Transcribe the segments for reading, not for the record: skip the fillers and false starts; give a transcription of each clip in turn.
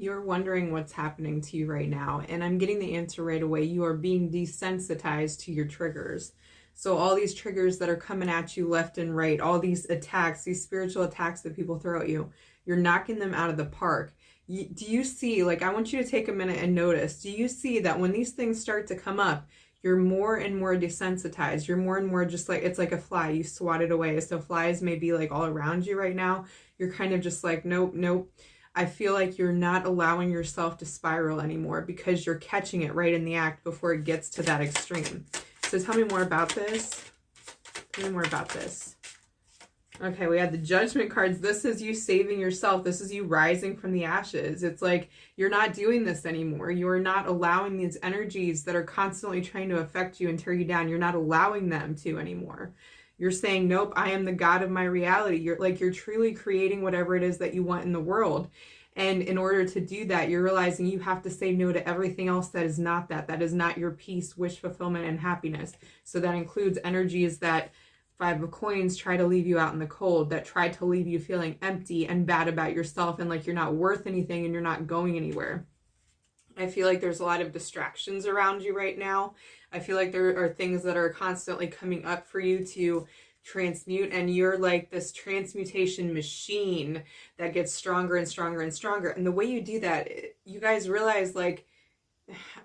You're wondering what's happening to you right now, and I'm getting the answer right away. You are being desensitized to your triggers. So all these triggers that are coming at you left and right, all these attacks, these spiritual attacks that people throw at you, you're knocking them out of the park. Do you see, like, I want you to take a minute and notice, do you see that when these things start to come up, you're more and more desensitized. You're more and more just like, it's like a fly, you swat it away. So flies may be like all around you right now. You're kind of just like, nope, nope. I feel like you're not allowing yourself to spiral anymore because you're catching it right in the act before it gets to that extreme. So tell me more about this. Tell me more about this. Okay, we had the Judgment cards. This is you saving yourself. This is you rising from the ashes. It's like you're not doing this anymore. You're not allowing these energies that are constantly trying to affect you and tear you down. You're not allowing them to anymore. You're saying, nope, I am the God of my reality. You're truly creating whatever it is that you want in the world. And in order to do that, you're realizing you have to say no to everything else that is not that. That is not your peace, wish fulfillment, and happiness. So that includes energies that Five of Coins try to leave you out in the cold, that try to leave you feeling empty and bad about yourself and like you're not worth anything and you're not going anywhere. I feel like there's a lot of distractions around you right now. I feel like there are things that are constantly coming up for you to transmute, and you're like this transmutation machine that gets stronger and stronger and stronger. And the way you do that, you guys realize, like,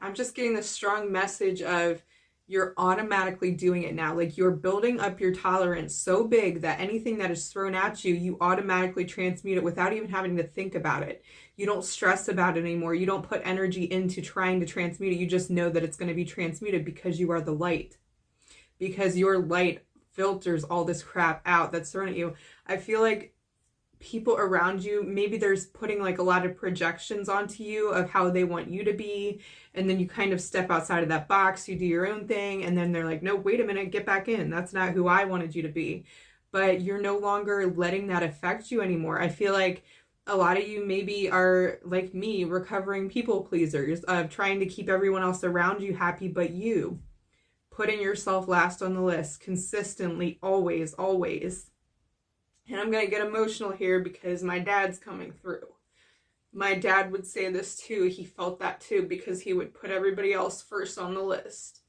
I'm just getting this strong message of you're automatically doing it now. Like, you're building up your tolerance so big that anything that is thrown at you, you automatically transmute it without even having to think about it. You don't stress about it anymore. You don't put energy into trying to transmute it. You just know that it's going to be transmuted because you are the light. Because your light filters all this crap out that's thrown at you. I feel like people around you, maybe there's putting like a lot of projections onto you of how they want you to be, and then you kind of step outside of that box, you do your own thing, and then they're like, no, wait a minute, get back in. That's not who I wanted you to be. But you're no longer letting that affect you anymore. I feel like a lot of you maybe are like me, recovering people pleasers, of trying to keep everyone else around you happy but you. Putting yourself last on the list consistently, always, always. And I'm going to get emotional here because my dad's coming through. My dad would say this too. He felt that too because he would put everybody else first on the list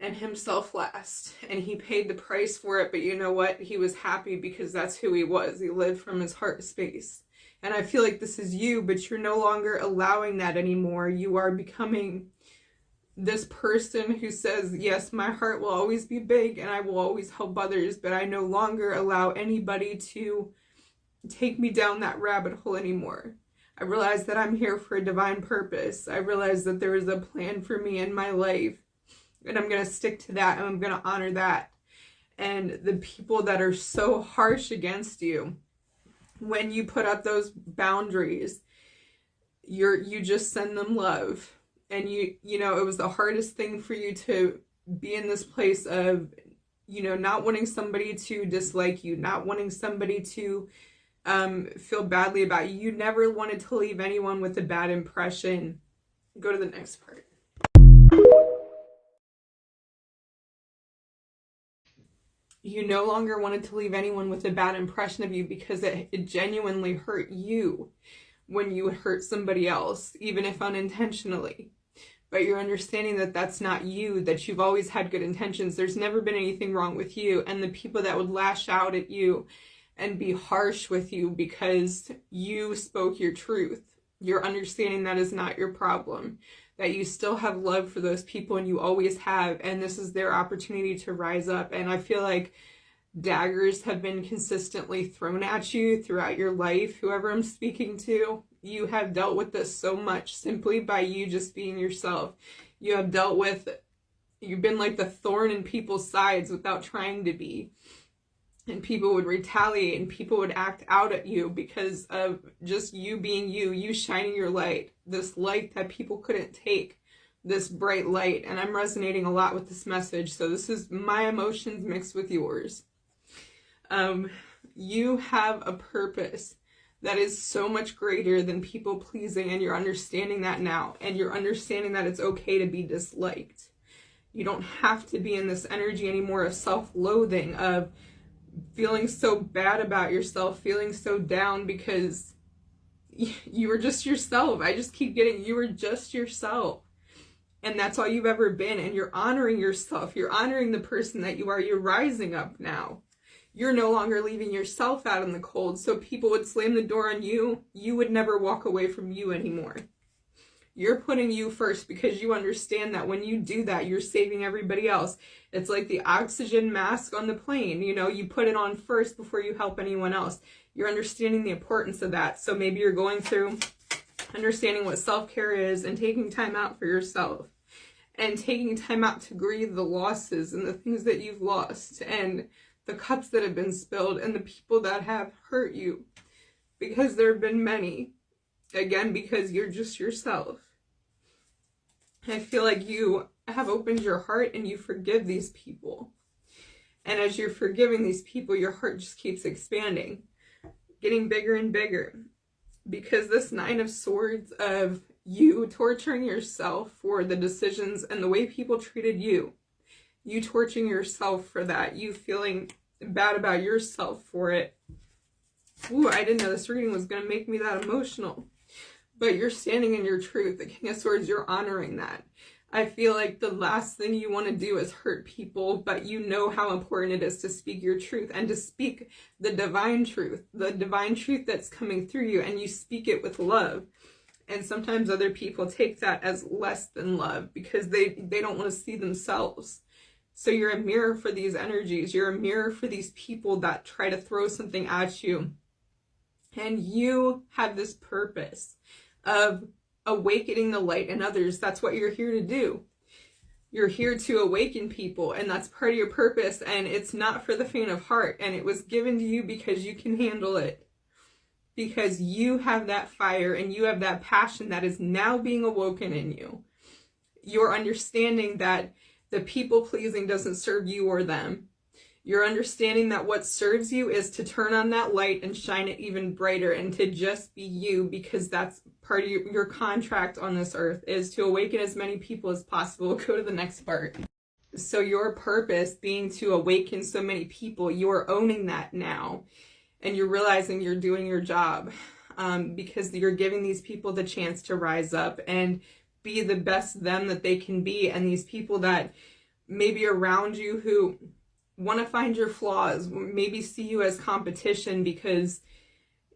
and himself last. And he paid the price for it. But you know what? He was happy because that's who he was. He lived from his heart space. And I feel like this is you, but you're no longer allowing that anymore. You are becoming this person who says, yes, my heart will always be big and I will always help others, but I no longer allow anybody to take me down that rabbit hole anymore. I realize that I'm here for a divine purpose. I realize that there is a plan for me in my life, and I'm going to stick to that, and I'm going to honor that. And the people that are so harsh against you, when you put up those boundaries, you just send them love. And you know, it was the hardest thing for you to be in this place of, you know, not wanting somebody to dislike you, not wanting somebody to feel badly about you. You never wanted to leave anyone with a bad impression. Go to the next part. You no longer wanted to leave anyone with a bad impression of you because it genuinely hurt you when you hurt somebody else, even if unintentionally. But you're understanding that that's not you, that you've always had good intentions. There's never been anything wrong with you. And the people that would lash out at you and be harsh with you because you spoke your truth, you're understanding that is not your problem, that you still have love for those people and you always have. And this is their opportunity to rise up. And I feel like daggers have been consistently thrown at you throughout your life. Whoever I'm speaking to, you have dealt with this so much simply by you just being yourself. You have dealt with, you've been like the thorn in people's sides without trying to be. And people would retaliate and people would act out at you because of just you being you, you shining your light, this light that people couldn't take, this bright light. And I'm resonating a lot with this message. So this is my emotions mixed with yours. You have a purpose that is so much greater than people pleasing, and you're understanding that now, and you're understanding that it's okay to be disliked. You don't have to be in this energy anymore of self-loathing, of feeling so bad about yourself, feeling so down because You were just yourself. I just keep getting, you were just yourself. And that's all you've ever been. And you're honoring yourself. You're honoring the person that you are. You're rising up now. You're no longer leaving yourself out in the cold. So people would slam the door on you. You would never walk away from you anymore. You're putting you first because you understand that when you do that, you're saving everybody else. It's like the oxygen mask on the plane. You know, you put it on first before you help anyone else. You're understanding the importance of that. So maybe you're going through understanding what self-care is and taking time out for yourself and taking time out to grieve the losses and the things that you've lost and the cups that have been spilled and the people that have hurt you, because there have been many. Again, because you're just yourself. I feel like you have opened your heart and you forgive these people. And as you're forgiving these people, your heart just keeps expanding, getting bigger and bigger. Because this 9 of Swords of you torturing yourself for the decisions and the way people treated you, you torturing yourself for that, you feeling bad about yourself for it. Ooh, I didn't know this reading was going to make me that emotional. But you're standing in your truth. The King of Swords, you're honoring that. I feel like the last thing you want to do is hurt people, but you know how important it is to speak your truth and to speak the divine truth that's coming through you, and you speak it with love. And sometimes other people take that as less than love because they don't want to see themselves. So you're a mirror for these energies. You're a mirror for these people that try to throw something at you. And you have this purpose of awakening the light in others. That's what you're here to do. You're here to awaken people, and that's part of your purpose, and it's not for the faint of heart, and it was given to you because you can handle it. Because you have that fire and you have that passion that is now being awoken in you. You're understanding that the people-pleasing doesn't serve you or them. You're understanding that what serves you is to turn on that light and shine it even brighter and to just be you, because that's part of your contract on this earth, is to awaken as many people as possible. Go to the next part. So your purpose being to awaken so many people, you're owning that now. And you're realizing you're doing your job because you're giving these people the chance to rise up and be the best them that they can be. And these people that maybe around you who want to find your flaws, maybe see you as competition because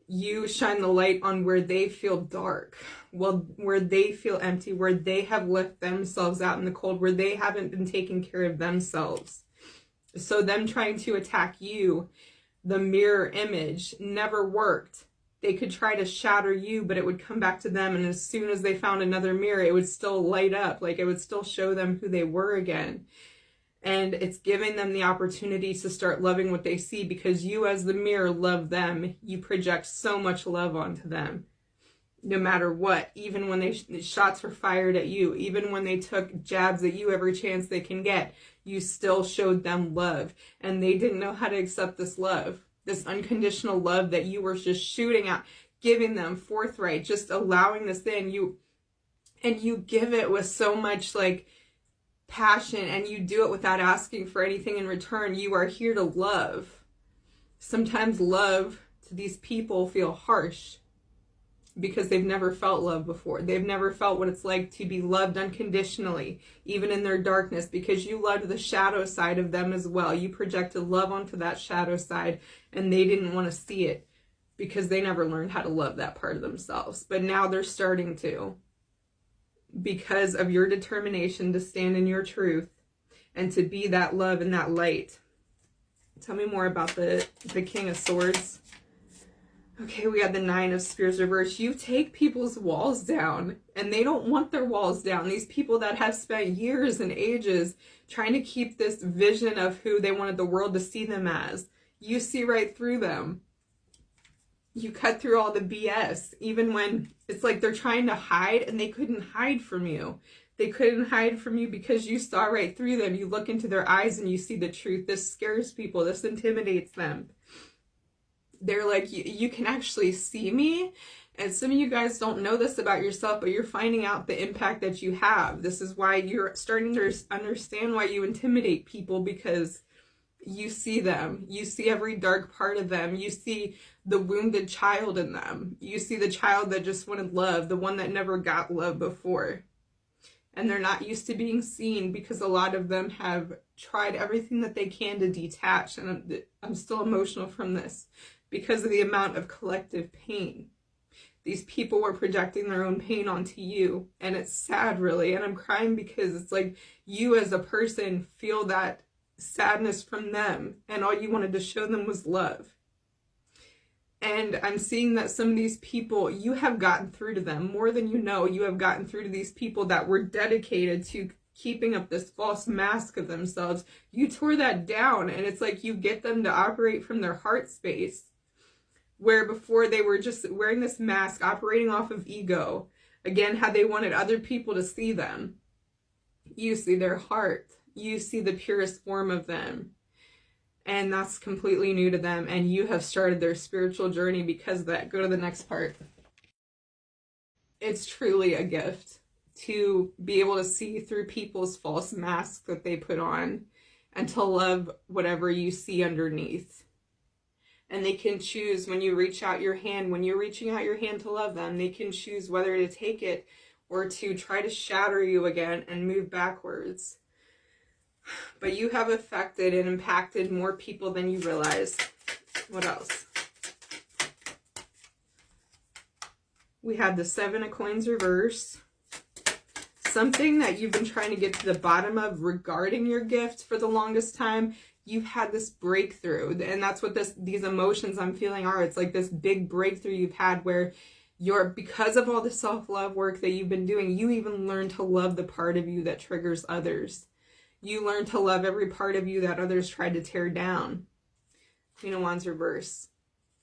you shine the light on where they feel dark, well, where they feel empty, where they have left themselves out in the cold, where they haven't been taking care of themselves. So them trying to attack you, the mirror image, never worked. They could try to shatter you, but it would come back to them. And as soon as they found another mirror, it would still light up. Like it would still show them who they were again. And it's giving them the opportunity to start loving what they see, because you as the mirror love them. You project so much love onto them, no matter what. Even when the shots were fired at you, even when they took jabs at you every chance they can get, you still showed them love. And they didn't know how to accept this love, this unconditional love that you were just shooting out, giving them forthright, just allowing this in. And you give it with so much like passion, and you do it without asking for anything in return. You are here to love. Sometimes love to these people feel harsh because they've never felt love before. They've never felt what it's like to be loved unconditionally, even in their darkness, because you loved the shadow side of them as well. You projected love onto that shadow side, and they didn't want to see it because they never learned how to love that part of themselves. But now they're starting to, because of your determination to stand in your truth and to be that love and that light. Tell me more about the King of Swords. Okay, we got the 9 of Spears reversed. You take people's walls down, and they don't want their walls down. These people that have spent years and ages trying to keep this vision of who they wanted the world to see them as. You see right through them. You cut through all the BS, even when it's like they're trying to hide and they couldn't hide from you. They couldn't hide from you because you saw right through them. You look into their eyes and you see the truth. This scares people. This intimidates them. They're like, you can actually see me. And some of you guys don't know this about yourself, but you're finding out the impact that you have. This is why you're starting to understand why you intimidate people, because You see them. You see every dark part of them. You see the wounded child in them. You see the child that just wanted love, the one that never got love before. And they're not used to being seen because a lot of them have tried everything that they can to detach. And I'm still emotional from this because of the amount of collective pain. These people were projecting their own pain onto you. And it's sad, really. And I'm crying because it's like you as a person feel that sadness from them. And all you wanted to show them was love. And I'm seeing that some of these people, you have gotten through to them more than you know. You have gotten through to these people that were dedicated to keeping up this false mask of themselves. You tore that down, and it's like you get them to operate from their heart space, where before they were just wearing this mask, operating off of ego. Again, how they wanted other people to see them. You see their heart. You see the purest form of them. And that's completely new to them. And you have started their spiritual journey because of that. Go to the next part. It's truly a gift to be able to see through people's false masks that they put on and to love whatever you see underneath. And they can choose when you reach out your hand, when you're reaching out your hand to love them, they can choose whether to take it or to try to shatter you again and move backwards. But you have affected and impacted more people than you realize. What else? We have the Seven of Coins reverse. Something that you've been trying to get to the bottom of regarding your gift for the longest time. You've had this breakthrough. And that's what these emotions I'm feeling are. It's like this big breakthrough you've had where because of all the self-love work that you've been doing, you even learn to love the part of you that triggers others. You learn to love every part of you that others tried to tear down. Queen of Wands reverse.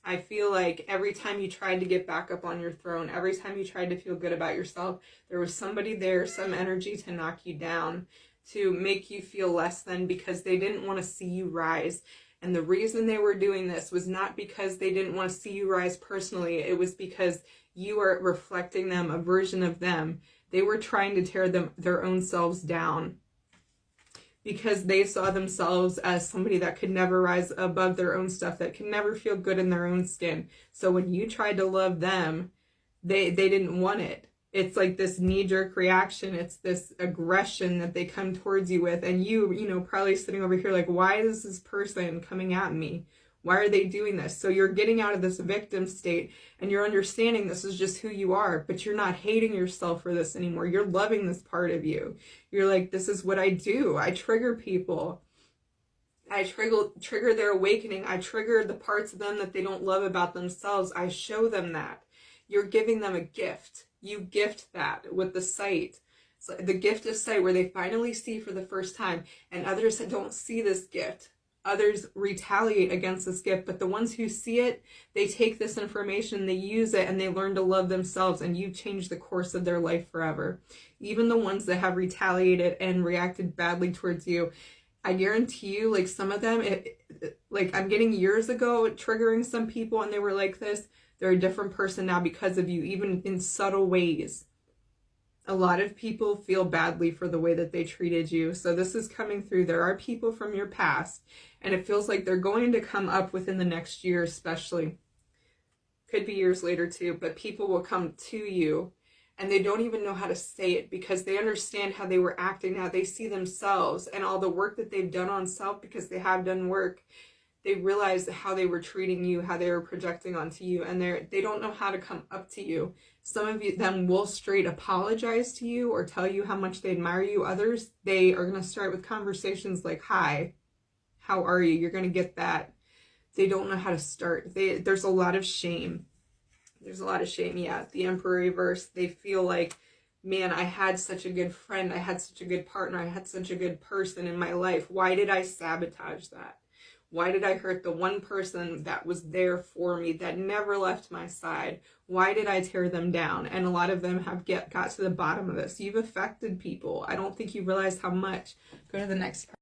I feel like every time you tried to get back up on your throne, every time you tried to feel good about yourself, there was somebody there, some energy to knock you down, to make you feel less than because they didn't want to see you rise. And the reason they were doing this was not because they didn't want to see you rise personally. It was because you are reflecting them, a version of them. They were trying to tear their own selves down, because they saw themselves as somebody that could never rise above their own stuff, that could never feel good in their own skin. So when you tried to love them, they didn't want it. It's like this knee-jerk reaction. It's this aggression that they come towards you with. And you probably sitting over here like, why is this person coming at me? Why are they doing this? So you're getting out of this victim state and you're understanding this is just who you are, but you're not hating yourself for this anymore. You're loving this part of you. You're like, this is what I do. I trigger people. I trigger their awakening. I trigger the parts of them that they don't love about themselves. I show them that. You're giving them a gift. You gift that with the sight. So the gift of sight, where they finally see for the first time, and others that don't see this gift. Others retaliate against this gift, but the ones who see it, they take this information, they use it, and they learn to love themselves, and you've changed the course of their life forever. Even the ones that have retaliated and reacted badly towards you, I guarantee you, like some of them, like I'm getting years ago triggering some people, and they were like this. They're a different person now because of you, even in subtle ways. A lot of people feel badly for the way that they treated you. So this is coming through. There are people from your past, and it feels like they're going to come up within the next year, especially. Could be years later too, but people will come to you and they don't even know how to say it because they understand how they were acting now. They see themselves and all the work that they've done on self, because they have done work. They realize how they were treating you, how they were projecting onto you, and they don't know how to come up to you. Some of them will straight apologize to you or tell you how much they admire you. Others, they are going to start with conversations like, hi, how are you? You're going to get that. They don't know how to start. There's a lot of shame. There's a lot of shame, yeah. The Emperor reverse, they feel like, man, I had such a good friend. I had such a good partner. I had such a good person in my life. Why did I sabotage that? Why did I hurt the one person that was there for me, that never left my side? Why did I tear them down? And a lot of them have got to the bottom of this. You've affected people. I don't think you realize how much. Go to the next part.